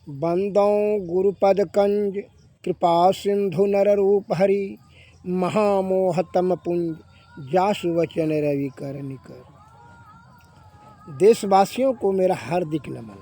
बंदों गुरुपद कंज कृपा सिंधु नर रूप हरि महामोहतम पुंज जासु वचन रवि कर निकर। देशवासियों को मेरा हार्दिक नमन।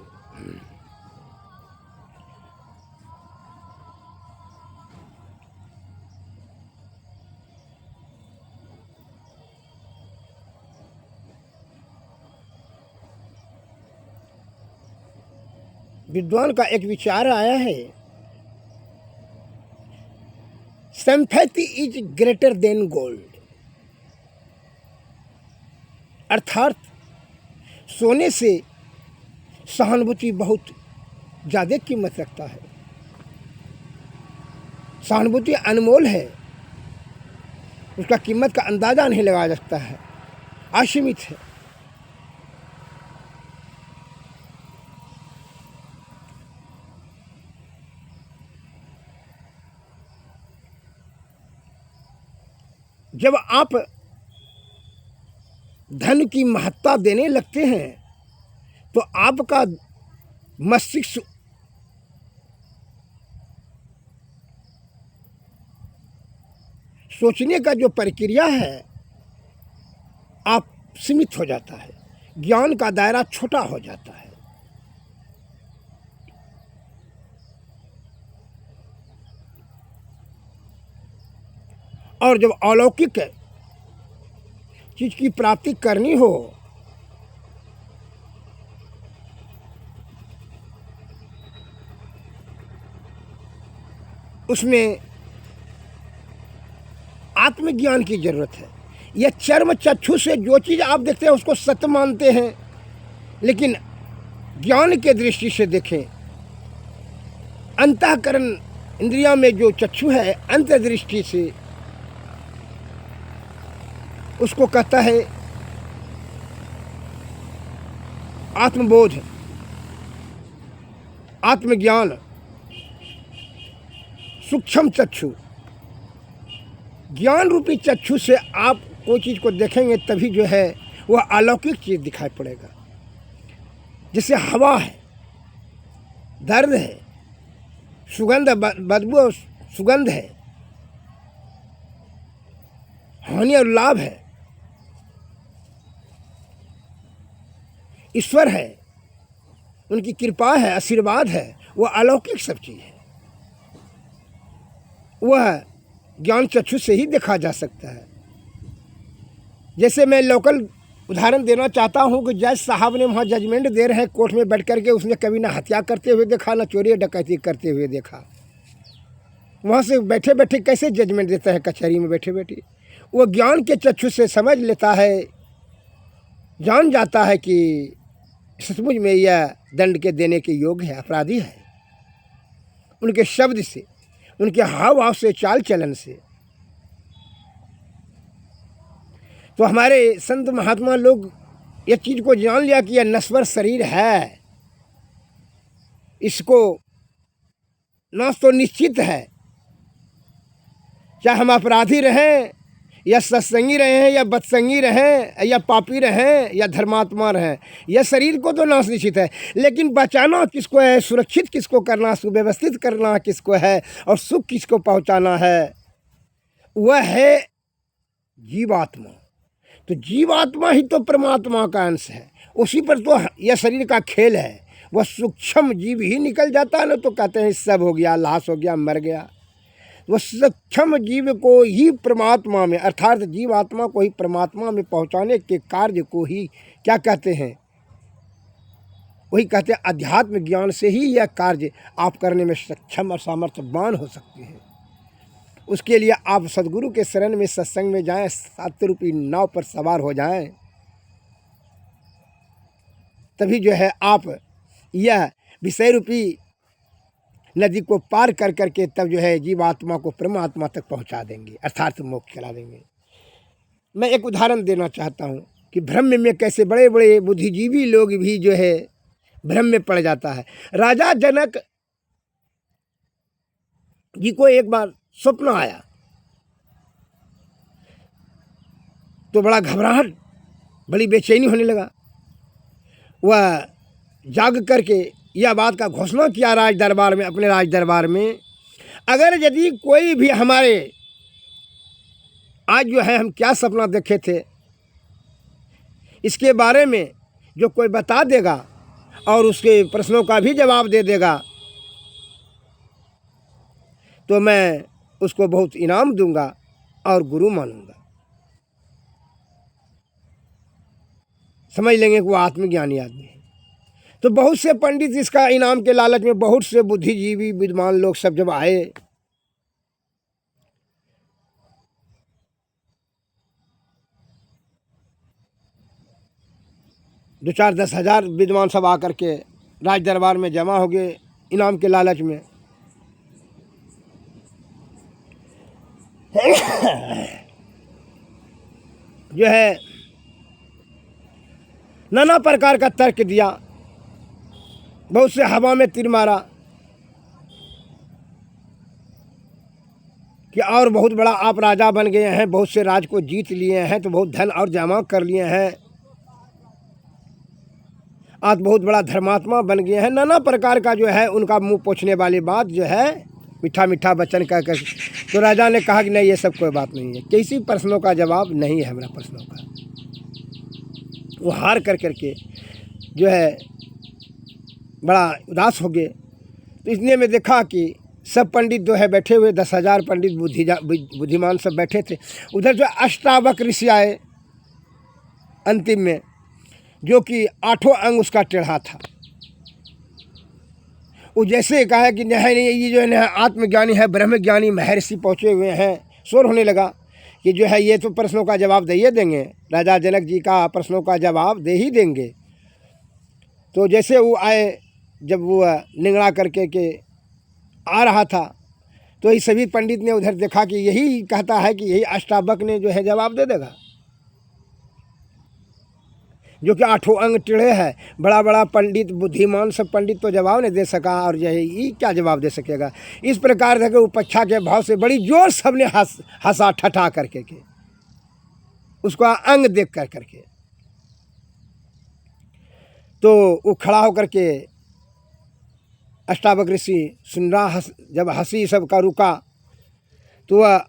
विद्वान का एक विचार आया है, sympathy is greater than gold, अर्थात सोने से सहानुभूति बहुत ज़्यादा कीमत रखता है। सहानुभूति अनमोल है, उसका कीमत का अंदाज़ा नहीं लगाया जा सकता है, असीमित है। जब आप धन की महत्ता देने लगते हैं तो आपका मस्तिष्क सोचने का जो प्रक्रिया है आप सीमित हो जाता है, ज्ञान का दायरा छोटा हो जाता है। और जब अलौकिक चीज़ की प्राप्ति करनी हो उसमें आत्मज्ञान की जरूरत है। यह चर्म चक्षु से जो चीज़ आप देखते हैं उसको सत्य मानते हैं, लेकिन ज्ञान के दृष्टि से देखें, अंतःकरण इंद्रिया में जो चक्षु है अंतर्दृष्टि से उसको कहता है आत्मबोध, आत्मज्ञान, सूक्ष्म चक्षु। ज्ञान रूपी चक्षु से आप कोई चीज़ को देखेंगे तभी जो है वह अलौकिक चीज़ दिखाई पड़ेगा। जैसे हवा है, दर्द है, सुगंध, बदबू, सुगंध है, हानि और लाभ है, ईश्वर है, उनकी कृपा है, आशीर्वाद है, वह अलौकिक सब चीज़ है। वह ज्ञान चक्षु से ही देखा जा सकता है। जैसे मैं लोकल उदाहरण देना चाहता हूँ कि जज साहब ने वहाँ जजमेंट दे रहे हैं कोर्ट में बैठ करके, उसने कभी ना हत्या करते हुए देखा ना चोरी डकैती करते हुए देखा। वहाँ से बैठे बैठे कैसे जजमेंट देता है कचहरी में बैठे बैठे? वो ज्ञान के चक्षु से समझ लेता है, जान जाता है कि सचमुच में यह दंड के देने के योग्य है, अपराधी है। उनके शब्द से, उनके हाव भाव से, चाल चलन से। तो हमारे संत महात्मा लोग ये चीज़ को जान लिया कि यह नश्वर शरीर है, इसको नाश तो निश्चित है। चाहे हम अपराधी रहें या सत्संगी रहें या बदसंगी रहें या पापी रहें या धर्मात्मा रहें, यह शरीर को तो नाश निश्चित है, लेकिन बचाना किसको है, सुरक्षित किसको करना, सुव्यवस्थित करना किसको है और सुख किसको पहुंचाना है, वह है जीवात्मा। तो जीवात्मा ही तो परमात्मा का अंश है, उसी पर तो यह शरीर का खेल है। वह सूक्ष्म जीव ही निकल जाता है ना, तो कहते हैं सब हो गया, लाश हो गया, मर गया। वह सूक्ष्म जीव को ही परमात्मा में, अर्थात जीवात्मा को ही परमात्मा में पहुंचाने के कार्य को ही क्या कहते हैं, वही कहते हैं अध्यात्म ज्ञान से ही यह कार्य आप करने में सक्षम और सामर्थ्यवान हो सकते हैं। उसके लिए आप सदगुरु के शरण में, सत्संग में जाएं, सत्य रूपी नाव पर सवार हो जाएं, तभी जो है आप यह विषय रूपी नदी को पार कर करके तब जो है जीवात्मा को परमात्मा तक पहुंचा देंगे, अर्थात मोक्ष करा देंगे। मैं एक उदाहरण देना चाहता हूं कि भ्रम में कैसे बड़े बड़े बुद्धिजीवी लोग भी जो है भ्रम में पड़ जाता है। राजा जनक जी को एक बार स्वप्न आया तो बड़ा घबराहट, बड़ी बेचैनी होने लगा। वह जाग करके यह बात का घोषणा किया राज दरबार में, अपने राज दरबार में, अगर यदि कोई भी हमारे आज जो है हम क्या सपना देखे थे इसके बारे में जो कोई बता देगा और उसके प्रश्नों का भी जवाब दे देगा तो मैं उसको बहुत इनाम दूंगा और गुरु मानूंगा। समझ लेंगे कि वो आत्मज्ञानी आदमी है। तो बहुत से पंडित इसका इनाम के लालच में, बहुत से बुद्धिजीवी विद्वान लोग सब जब आए, दो चार 10,000 विद्वान सब आकर के राज दरबार में जमा हो गए इनाम के लालच में। जो है नाना प्रकार का तर्क दिया, बहुत से हवा में तीर मारा कि और बहुत बड़ा आप राजा बन गए हैं, बहुत से राज को जीत लिए हैं, तो बहुत धन और जमा कर लिए हैं, आज बहुत बड़ा धर्मात्मा बन गए हैं। नाना प्रकार का जो है उनका मुंह पोंछने वाली बात जो है, मीठा मीठा वचन कह कर। तो राजा ने कहा कि नहीं, ये सब कोई बात नहीं है, किसी प्रश्नों का जवाब नहीं है हमारा प्रश्नों का। वो हार कर करके जो है बड़ा उदास हो गए। तो इसलिए मैं देखा कि सब पंडित जो है बैठे हुए, 10,000 पंडित बुद्धिमान सब बैठे थे। उधर जो अष्टावक्र ऋषि आए अंतिम में, जो कि 8 अंग उसका टेढ़ा था। वो जैसे कहा कि नहीं ये जो है आत्मज्ञानी है, ब्रह्मज्ञानी महर्षि पहुँचे हुए हैं, शोर होने लगा कि जो है ये तो प्रश्नों का जवाब दे ही देंगे, राजा जनक जी का प्रश्नों का जवाब दे ही देंगे। तो जैसे वो आए, जब वो निंगड़ा करके के आ रहा था, तो ये सभी पंडित ने उधर देखा कि यही कहता है कि यही अष्टावक्र ने जो है जवाब दे देगा, जो कि 8 अंग टेढ़े है। बड़ा बड़ा पंडित बुद्धिमान सब पंडित तो जवाब नहीं दे सका, और जो है ये क्या जवाब दे सकेगा। इस प्रकार से उपेक्षा के भाव से बड़ी जोर सबने हंसा ठठा करके के उसका अंग देख कर करके। तो वो खड़ा होकर के अष्टावक्र ऋषि सुन रहा, जब हंसी सबका रुका तो वह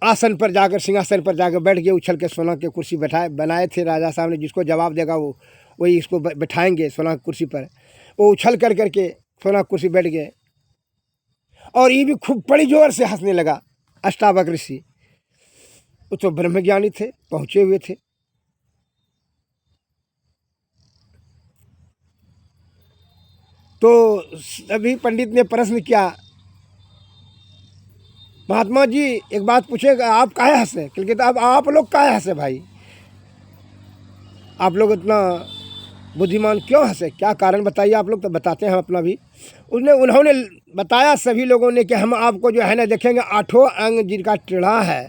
आसन पर जाकर, सिंहासन पर जाकर बैठ गए। उछल के सोना के कुर्सी बनाए थे राजा साहब ने, जिसको जवाब देगा वो वही इसको बैठाएंगे सोना की कुर्सी पर। वो उछल कर करके सोना कुर्सी बैठ गए, और ये भी खूब बड़ी जोर से हंसने लगा अष्टावक्र ऋषि। वो तो ब्रह्मज्ञानी थे, पहुँचे हुए थे। तो सभी पंडित ने प्रश्न किया, महात्मा जी एक बात पूछेगा, आप काहे हंसे? क्योंकि तो अब आप लोग काहे हंसे भाई, आप लोग इतना बुद्धिमान क्यों हंसे, क्या कारण बताइए आप लोग। तो बताते हैं हम अपना भी। उन्होंने बताया सभी लोगों ने कि हम आपको जो है ना देखेंगे 8 अंग जिनका टेढ़ा है,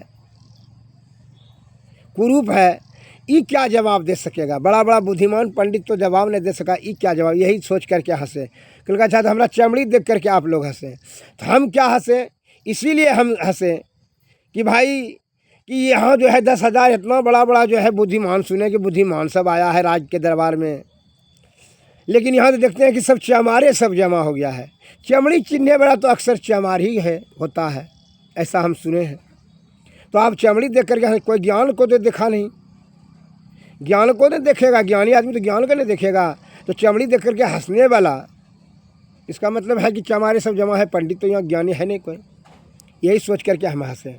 कुरूप है, ये क्या जवाब दे सकेगा। बड़ा बड़ा बुद्धिमान पंडित तो जवाब नहीं दे सका, ये क्या जवाब, यही सोच करके हंसे। क्योंकि अच्छा तो हमारा चमड़ी देख करके आप लोग हंसे, तो हम क्या हंसे, इसीलिए हम हंसे कि भाई कि यहाँ जो है 10,000 इतना बड़ा बड़ा जो है बुद्धिमान, सुने कि बुद्धिमान सब आया है राज के दरबार में, लेकिन यहाँ तो देखते हैं कि सब चमारे सब जमा हो गया है। चमड़ी चिन्हने वाला तो अक्सर चमार ही है, होता है, ऐसा हम सुने हैं। तो आप चमड़ी देख करके, कोई ज्ञान को तो देखा नहीं, ज्ञान को नहीं देखेगा, ज्ञानी आदमी तो ज्ञान को नहीं देखेगा। तो चमड़ी देख करके हंसने वाला, इसका मतलब है कि चमारे सब जमा है, पंडित तो यहाँ ज्ञानी है नहीं कोई। यही सोच करके हम हंसे।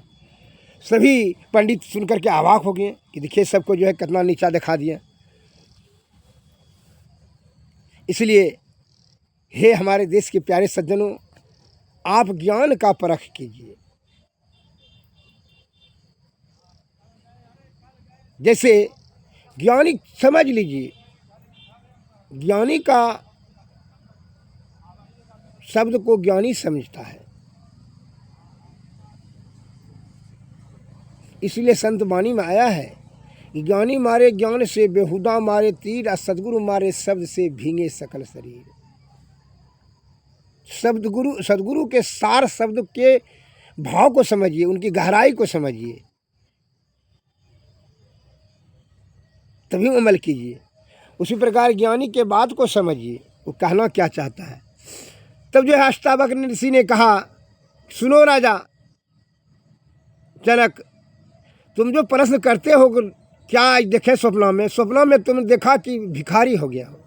सभी पंडित सुन करके अवाक हो गए कि देखिए सबको जो है कितना नीचा दिखा दिया। इसलिए हे हमारे देश के प्यारे सज्जनों, आप ज्ञान का परख कीजिए। जैसे ज्ञानी, समझ लीजिए, ज्ञानी का शब्द को ज्ञानी समझता है, इसलिए संत वाणी में आया है, ज्ञानी मारे ज्ञान से बेहुदा मारे तीर, सदगुरु मारे शब्द से भींगे सकल शरीर। सदगुरु के सार शब्द के भाव को समझिए, उनकी गहराई को समझिए, तभी अमल कीजिए। उसी प्रकार ज्ञानी के बात को समझिए, वो कहना क्या चाहता है। तब जो है अष्टावक्र ऋषि ने कहा, सुनो राजा जनक, तुम जो प्रश्न करते हो क्या आज देखे स्वप्नों में तुमने देखा कि भिखारी हो गया हो,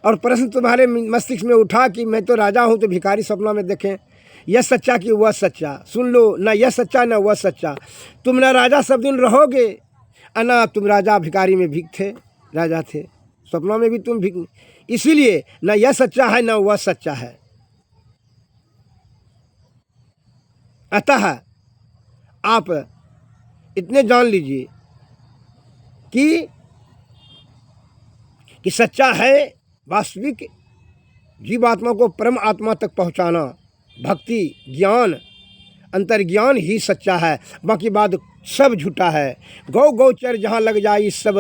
और प्रश्न तुम्हारे मस्तिष्क में उठा कि मैं तो राजा हूँ तो भिखारी स्वप्नों में देखें, यह सच्चा कि वह सच्चा। सुन लो, ना यह सच्चा ना वह सच्चा। तुम ना राजा सब दिन रहोगे, ना तुम राजा भिखारी में भिख थे, राजा थे, स्वप्नों में भी तुम भिख। इसीलिए ना यह सच्चा है ना वह सच्चा है। अतः आप इतने जान लीजिए कि सच्चा है वास्तविक जीवात्मा को परम आत्मा तक पहुंचाना, भक्ति ज्ञान अंतर्ज्ञान ही सच्चा है, बाकी बात सब झूठा है। गौ गोचर जहाँ लग जाए सब